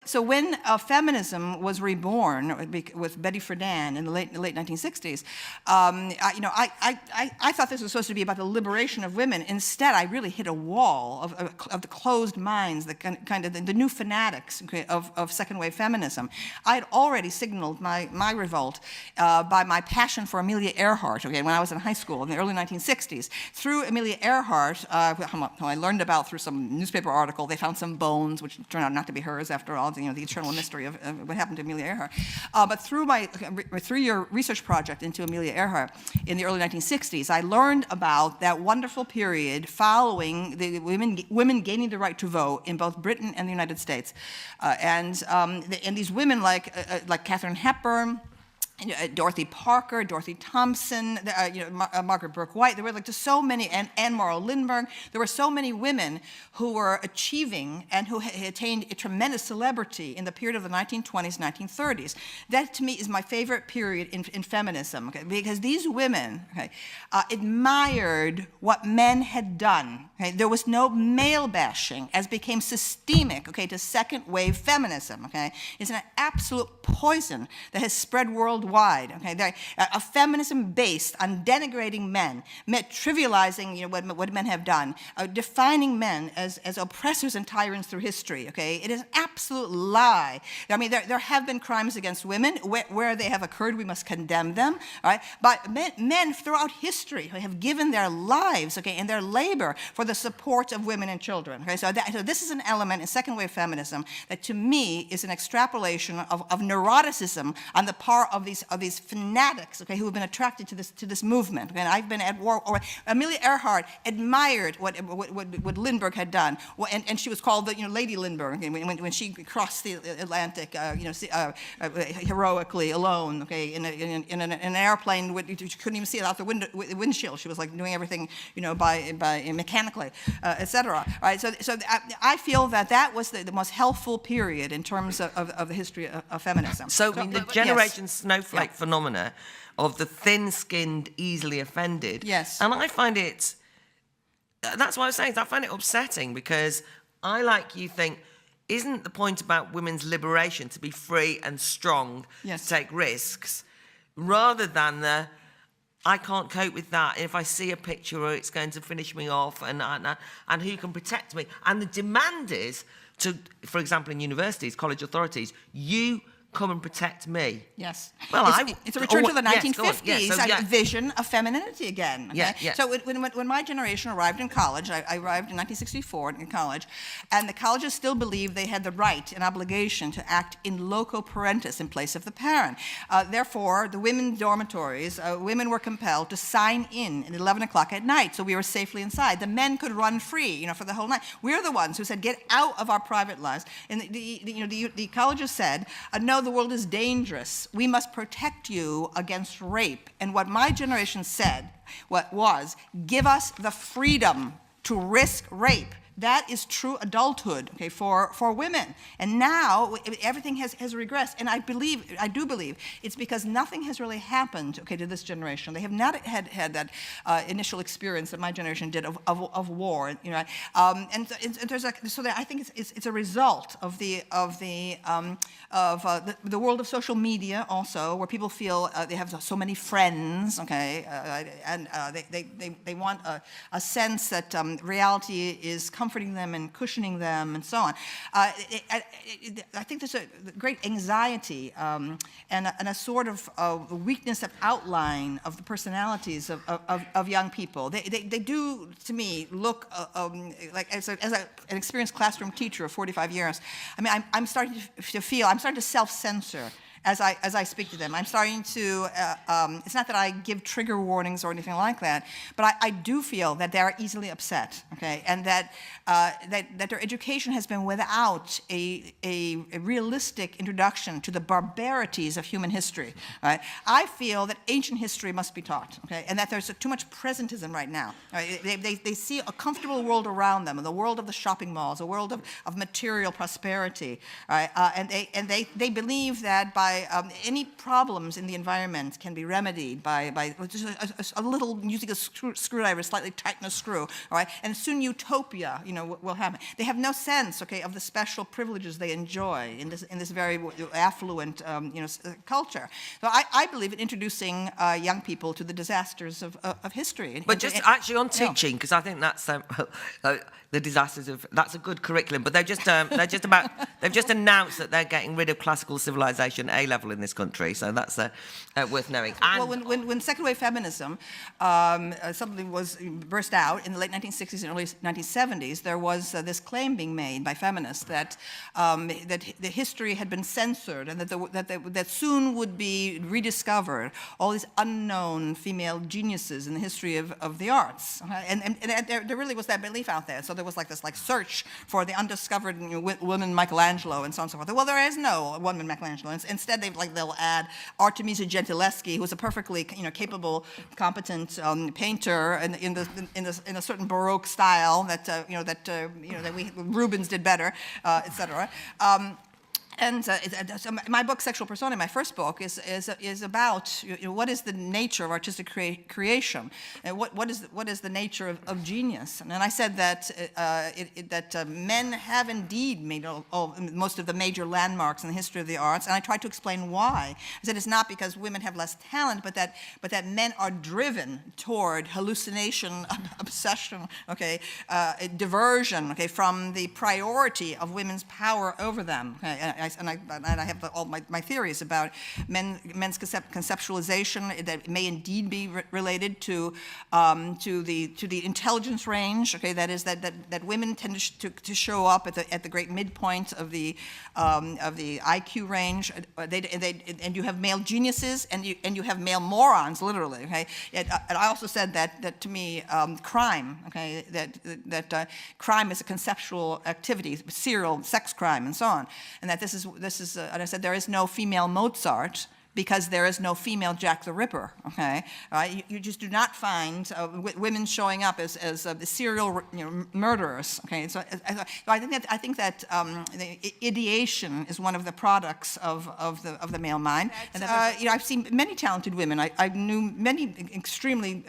So when feminism was reborn with Betty Friedan in the late 1960s, I thought this was supposed to be about the liberation of women. Instead, I really hit a wall of the closed minds, the kind of the new fanatics, okay, of second wave feminism. I had already signaled my revolt by my passion for Amelia Earhart, okay, when I was in high school in the early 1960s. Through Amelia Earhart, who I learned about through some newspaper article, they found some bones, which turned out not to be hers after all. The eternal mystery of what happened to Amelia Earhart. But through my 3-year research project into Amelia Earhart in the early 1960s, I learned about that wonderful period following the women gaining the right to vote in both Britain and the United States. And these women like Katharine Hepburn, Dorothy Parker, Dorothy Thompson, Margaret Burke White. There were just so many, and Anne Morrow Lindbergh. There were so many women who were achieving and who had attained a tremendous celebrity in the period of the 1920s, 1930s. That, to me, is my favorite period in feminism, okay? Because these women, okay, admired what men had done. Okay? There was no male bashing, as became systemic, okay, to second wave feminism. Okay? It's an absolute poison that has spread worldwide. Okay, a feminism based on denigrating men, trivializing what men have done, defining men as oppressors and tyrants through history. Okay, it is an absolute lie. I mean, there have been crimes against women. Where they have occurred, we must condemn them. Right, but men throughout history have given their lives, okay, and their labor for the support of women and children. Okay, so this is an element in second wave feminism that, to me, is an extrapolation of neuroticism on the part of these fanatics, okay, who have been attracted to this movement. Okay? And I've been at war. Amelia Earhart admired what Lindbergh had done, and she was called Lady Lindbergh, okay, when she crossed the Atlantic, heroically alone, okay, in an airplane. You couldn't even see it out the windshield. She was like doing everything, by mechanically, etc. Right. So I feel that was the most helpful period in terms of the history of feminism. So I mean, the Generation Snowflake phenomena of the thin-skinned, easily offended. Yes. And I find it, that's what I was saying, I find it upsetting because I, like you, think, isn't the point about women's liberation to be free and strong, to take risks, rather than I can't cope with that. If I see a picture, or it's going to finish me off, and who can protect me? And the demand is to, for example, in universities, college authorities, you come and protect me. Yes. Well, it's a return to the 1950s vision of femininity again. Okay? Yeah. So when my generation arrived in college, I arrived in 1964 in college, and the colleges still believed they had the right and obligation to act in loco parentis, in place of the parent. Therefore, the women's dormitories, women were compelled to sign in at 11 o'clock at night, so we were safely inside. The men could run free, for the whole night. We're the ones who said, get out of our private lives. And the colleges said, no, the world is dangerous. We must protect you against rape. And what my generation said was, give us the freedom to risk rape. That is true adulthood, okay, for women. And now everything has regressed. And I do believe it's because nothing has really happened, okay, to this generation. They have not had that initial experience that my generation did of war, and there's so that I think it's a result of the world of social media also, where people feel they have so many friends, okay, and they want a sense that reality is comforting them and cushioning them and so on. I think there's a great anxiety and a sort of weakness of outline of the personalities of young people. They do, to me, look like as an experienced classroom teacher of 45 years. I mean, I'm starting to self-censor as I speak to them. I'm starting to, it's not that I give trigger warnings or anything like that, but I do feel that they are easily upset, okay, and that their education has been without a realistic introduction to the barbarities of human history, right? I feel that ancient history must be taught, okay, and that there's too much presentism right now. Right? They see a comfortable world around them, the world of the shopping malls, a world of material prosperity, right? And they believe that by any problems in the environment can be remedied by just a little, using a screwdriver, slightly tighten a screw, all right? And soon utopia, will happen. They have no sense, okay, of the special privileges they enjoy in this very affluent, culture. So I believe in introducing young people to the disasters of history. But just actually on teaching, because I think that's the disasters of, that's a good curriculum. But they've just announced that they're getting rid of classical civilization A-level in this country. So that's worth knowing. Well, when second wave feminism something was burst out in the late 1960s and early 1970s, there was this claim being made by feminists that the history had been censored and that soon would be rediscovered, all these unknown female geniuses in the history of the arts. And there really was that belief out there. So there was this search for the undiscovered woman Michelangelo and so on and so forth. Well, there is no woman Michelangelo. Instead, they'll add Artemisia Gentileschi, who's a perfectly capable, competent painter in a certain Baroque style that Rubens did better, etc. So my book, Sexual Persona, my first book, is about what is the nature of artistic creation, and what is the nature of genius. And I said that men have indeed made most of the major landmarks in the history of the arts, and I tried to explain why. I said it's not because women have less talent, but that men are driven toward hallucination, obsession, diversion, from the priority of women's power over them. And I have all my theories about men's conceptualization that may indeed be related to the intelligence range. That is that women tend to show up at the great midpoint of the IQ range. And you have male geniuses and you have male morons, literally. And I also said that to me, crime. That crime is a conceptual activity, serial sex crime, and so on, and that this is, and I said there is no female Mozart because there is no female Jack the Ripper. You just do not find women showing up as serial murderers. So I think that the ideation is one of the products of the male mind. And I've seen many talented women. I knew many extremely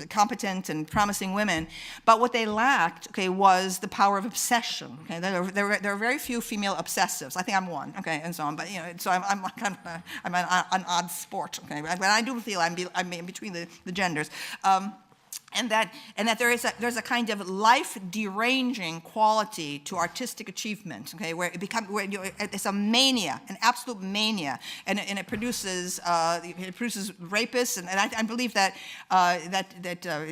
competent and promising women, but what they lacked was the power of obsession. There are very few female obsessives. I think I'm one. And so on. But so I'm kind of I'm an odd sport. But I do feel I'm in between the genders. And that there's a kind of life deranging quality to artistic achievement, where it's a mania, an absolute mania, and it produces rapists, and I believe that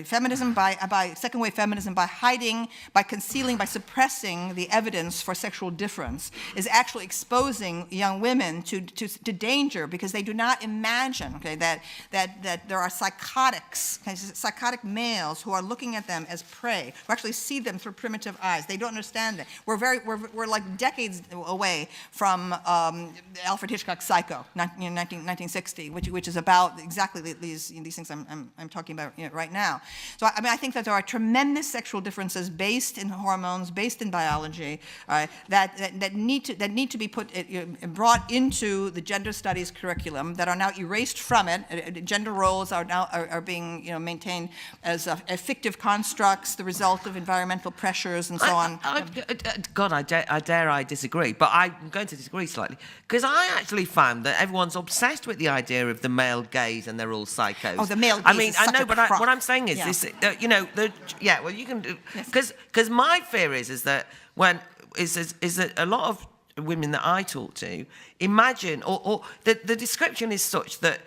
feminism by second wave feminism, by hiding, by concealing, by suppressing the evidence for sexual difference, is actually exposing young women to danger, because they do not imagine that there are psychotic males who are looking at them as prey, who actually see them through primitive eyes. They don't understand it. We're like decades away from Alfred Hitchcock's Psycho, 1960, which is about exactly these things I'm talking about right now. So I think that there are tremendous sexual differences based in hormones, based in biology, that need to be brought into the gender studies curriculum, that are now erased from it. Gender roles are now being maintained as fictive constructs, the result of environmental pressures and so on. God, I dare I disagree, but I'm going to disagree slightly, because I actually found that everyone's obsessed with the idea of the male gaze and they're all psychos. Oh, the male gaze. I mean, I know, but what I'm saying is this. Well, you can do, because my fear is that that a lot of women that I talk to imagine, or the description is such that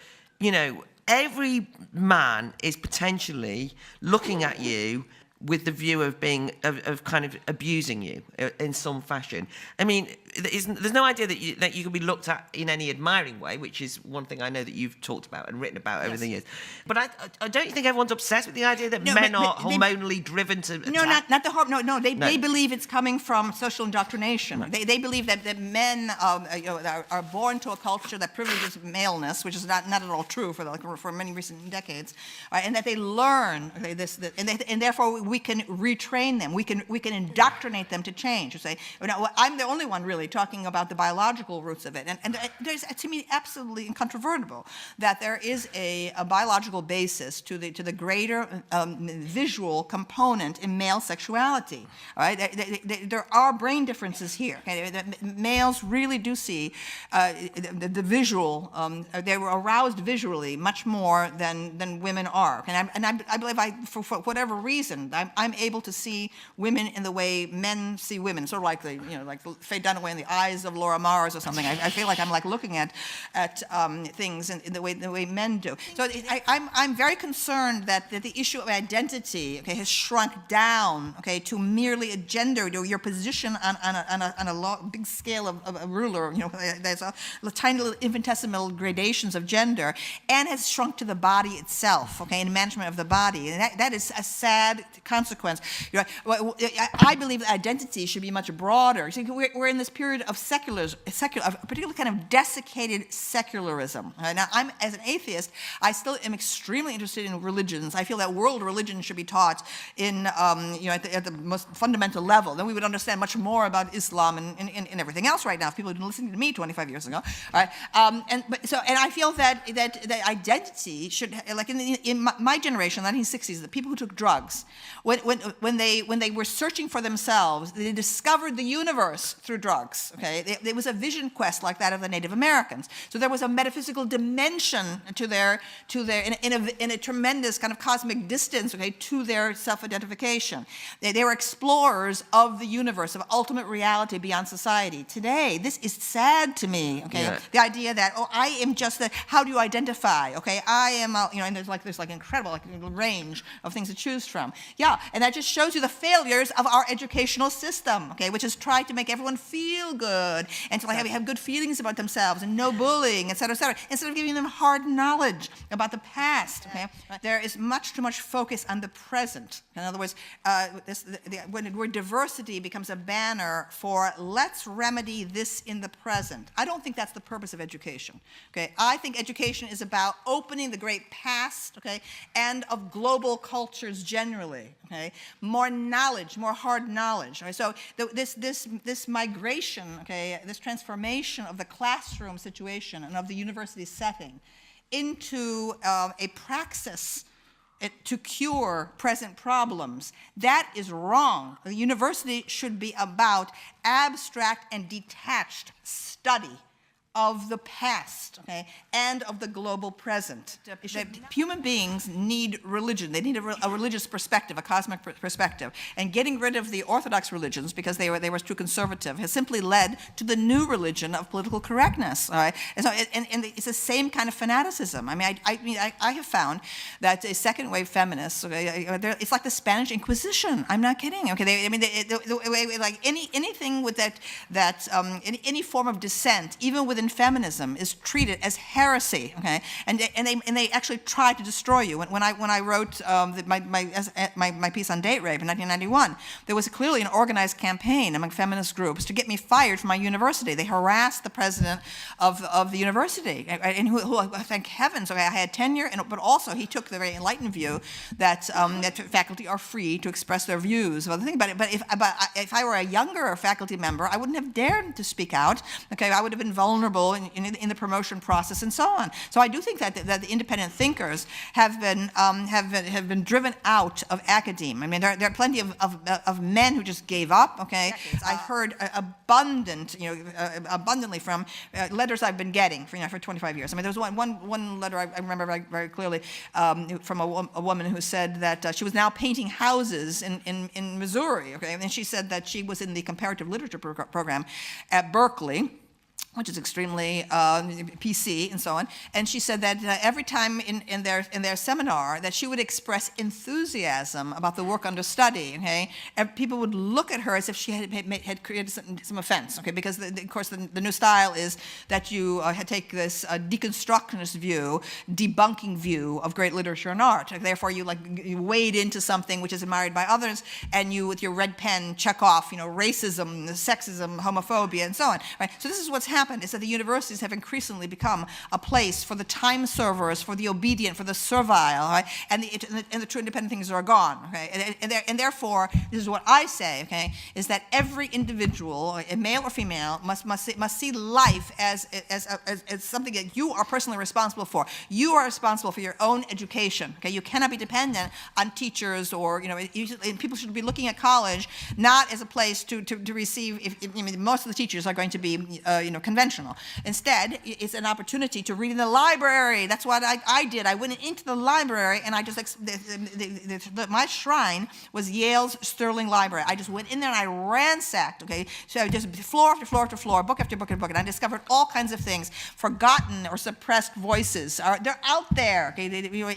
every man is potentially looking at you with the view of of kind of abusing you in some fashion. I mean, there's no idea that you can be looked at in any admiring way, which is one thing I know that you've talked about and written about over the years. But I don't think everyone's obsessed with the idea that men are hormonally driven to attack? Not the hormone. No, they believe it's coming from social indoctrination. Right. They believe that men are born to a culture that privileges maleness, which is not at all true for many recent decades, and that they learn this, and therefore we can retrain them. We can indoctrinate them to change. You say, well, I'm the only one really talking about the biological roots of it. And there's, to me, absolutely incontrovertible that there is a biological basis to the greater visual component in male sexuality. All right? There are brain differences here. Okay? Males really do see the visual, they were aroused visually much more than women are. And I believe for whatever reason, I'm able to see women in the way men see women, sort of like like Faye Dunaway in the eyes of Laura Mars or something. I feel like I'm like looking at things in the way men do. So I'm very concerned that the issue of identity, okay, has shrunk down, okay, to merely a gender, your position on a big scale of a ruler. There's a tiny little infinitesimal gradations of gender, and has shrunk to the body itself, okay, and management of the body. And that is a sad consequence. I believe that identity should be much broader. See, we're in this period of a particular kind of desiccated secularism. Now, as an atheist, I still am extremely interested in religions. I feel that world religion should be taught in, at the most fundamental level. Then we would understand much more about Islam and everything else right now if people had been listening to me 25 years ago. All right? And I feel that identity should, like in my generation, 1960s, the people who took drugs, when they were searching for themselves, they discovered the universe through drugs. Okay, there was a vision quest like that of the Native Americans. So there was a metaphysical dimension to their in a tremendous kind of cosmic distance, okay, to their self-identification. They were explorers of the universe, of ultimate reality beyond society. Today, this is sad to me. Okay, yeah. The idea that I am just the. How do you identify? Okay, I am and there's like incredible range of things to choose from. Yeah, and that just shows you the failures of our educational system. Okay, which has tried to make everyone feel good and to have good feelings about themselves and no bullying, et cetera, instead of giving them hard knowledge about the past. Okay, there is much too much focus on the present. In other words, when the word diversity becomes a banner for let's remedy this in the present. I don't think that's the purpose of education. Okay, I think education is about opening the great past. Okay, and of global cultures generally. Okay, more knowledge, more hard knowledge. Okay? So this migration, okay, this transformation of the classroom situation and of the university setting into a praxis to cure present problems, that is wrong. The university should be about abstract and detached study of the past, okay, and of the global present. Human beings need religion. They need a religious perspective, a cosmic perspective. And getting rid of the orthodox religions because they were too conservative has simply led to the new religion of political correctness. All right, and so and it's the same kind of fanaticism. I mean, I have found that second wave feminists, okay, it's like the Spanish Inquisition. I'm not kidding. Okay, like anything with any form of dissent, even within feminism, is treated as heresy, okay, and they actually try to destroy you. When I wrote my piece on date rape in 1991, there was clearly an organized campaign among feminist groups to get me fired from my university. They harassed the president of the university, and who thank heavens, okay, I had tenure, but also he took the very enlightened view that faculty are free to express their views about the thing. But if I were a younger faculty member, I wouldn't have dared to speak out. Okay, I would have been vulnerable in the promotion process and so on. So I do think that the independent thinkers have been driven out of academe. I mean, there are plenty of men who just gave up. Okay, I've heard abundantly from letters I've been getting for 25 years. I mean, there was one letter I remember very, very clearly from a woman who said that she was now painting houses in Missouri. Okay, and she said that she was in the comparative literature program at Berkeley, which is extremely PC and so on. And she said that every time in their seminar that she would express enthusiasm about the work under study, okay, and people would look at her as if she had created some offense, okay, because of course the new style is that you take this deconstructionist view, debunking view of great literature and art. Therefore, you wade into something which is admired by others, and you, with your red pen, check off, racism, sexism, homophobia, and so on. Right? So this is what's happening. happened is that the universities have increasingly become a place for the time servers, for the obedient, for the servile, right? And the true independent things are gone, okay? And therefore, this is what I say, okay, is that every individual, male or female, must see life as something that you are personally responsible for. You are responsible for your own education, okay? You cannot be dependent on teachers or, people should be looking at college not as a place to receive, most of the teachers are going to be, conventional. Instead, it's an opportunity to read in the library. That's what I did. I went into the library, and I just, my shrine was Yale's Sterling Library. I just went in there and I ransacked, okay? So just floor after floor after floor, book after book after book, and I discovered all kinds of things, forgotten or suppressed voices. They're out there, okay?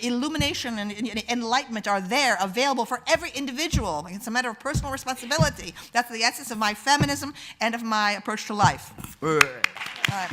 Illumination and enlightenment are there, available for every individual. It's a matter of personal responsibility. That's the essence of my feminism and of my approach to life. All right.